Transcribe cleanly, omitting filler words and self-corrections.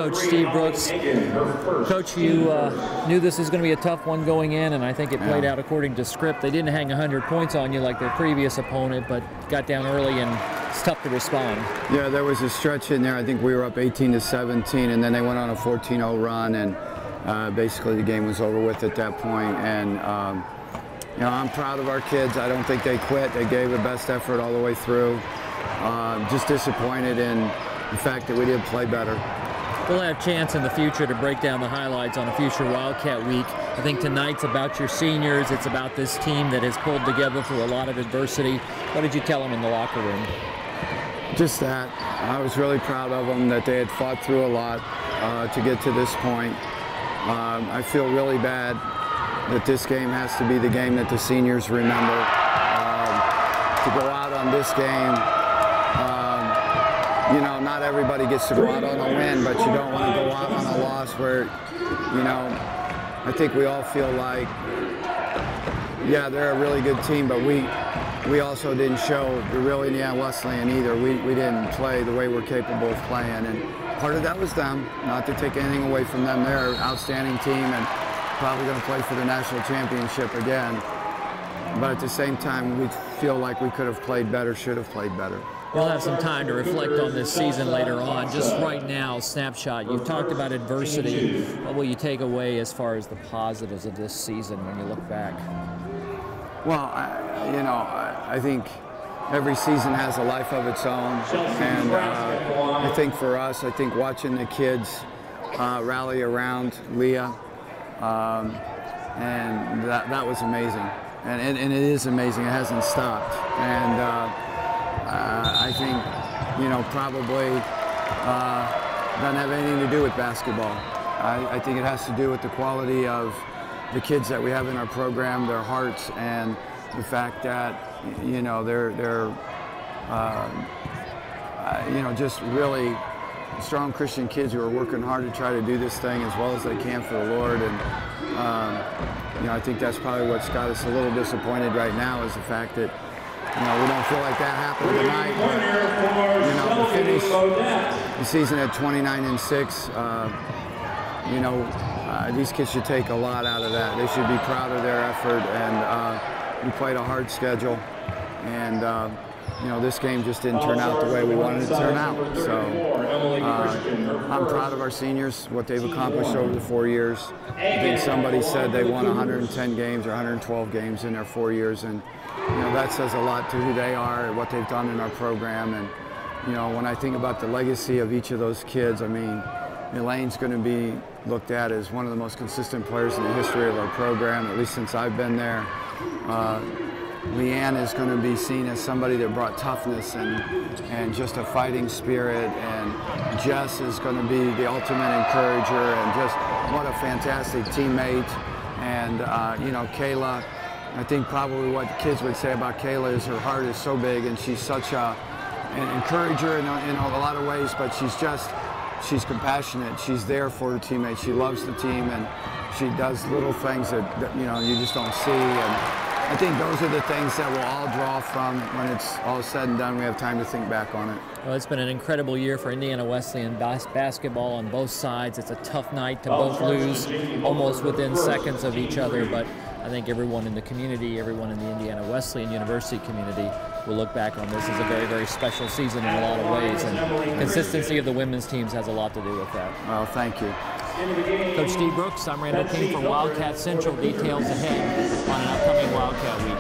Coach Steve Brooks. Coach, you knew this was going to be a tough one going in, and I think it played out according to script. They didn't hang 100 points on you like their previous opponent, but got down early, and it's tough to respond. Yeah, there was a stretch in there. I think we were up 18-17, and then they went on a 14-0 run, and basically the game was over with at that point. And you know, I'm proud of our kids. I don't think they quit. They gave the best effort all the way through. Just disappointed in the fact that we didn't play better. We'll have a chance in the future to break down the highlights on a future Wildcat Week. I think tonight's about your seniors. It's about this team that has pulled together through a lot of adversity. What did you tell them in the locker room? Just that. I was really proud of them, that they had fought through a lot to get to this point. I feel really bad that this game has to be the game that the seniors remember. To go out on this game, you know, not everybody gets to go out on a win, but you don't want to go out on a loss where, you know, I think we all feel like, yeah, they're a really good team, but we also didn't show the real Indiana Wesleyan either. We didn't play the way we're capable of playing, and part of that was them. Not to take anything away from them. They're an outstanding team and probably going to play for the national championship again. But at the same time, we feel like we could have played better, should have played better. We'll have some time to reflect on this season later on. Just right now, snapshot. You've talked about adversity. What will you take away as far as the positives of this season when you look back? Well, I think every season has a life of its own, and I think for us, I think watching the kids rally around Leah, and that was amazing, and it is amazing. It hasn't stopped, and I think, you know, probably doesn't have anything to do with basketball. I think it has to do with the quality of the kids that we have in our program, their hearts, and the fact that, you know, they're you know, just really strong Christian kids who are working hard to try to do this thing as well as they can for the Lord. And you know, I think that's probably what's got us a little disappointed right now, is the fact that, you know, we don't feel like that happened tonight. But, you know, to finish the season at 29-6, you know, these kids should take a lot out of that. They should be proud of their effort, and we played a hard schedule, and you know, this game just didn't turn out the way we wanted it to turn out. So I'm proud of our seniors, what they've accomplished over the 4 years. I think somebody said they won 110 games or 112 games in their 4 years, and you know, that says a lot to who they are and what they've done in our program. And you know, when I think about the legacy of each of those kids, I mean, Elaine's going to be looked at as one of the most consistent players in the history of our program, at least since I've been there. Leanne is going to be seen as somebody that brought toughness and just a fighting spirit, and Jess is going to be the ultimate encourager, and just what a fantastic teammate. And you know, Kayla, I think probably what the kids would say about Kayla is her heart is so big, and she's such an encourager in a lot of ways, but she's compassionate. She's there for her teammates. She loves the team, and she does little things that you know, you just don't see. And I think those are the things that we'll all draw from when it's all said and done. We have time to think back on it. Well, it's been an incredible year for Indiana Wesleyan basketball on both sides. It's a tough night to both lose almost within seconds of each other, but I think everyone in the community, everyone in the Indiana Wesleyan University community will look back on this as a very, very special season in a lot of ways, and consistency of the women's teams has a lot to do with that. Well, thank you. Coach Steve Brooks, I'm Randall King for Wildcat Central. Details ahead on an upcoming Wildcat Week.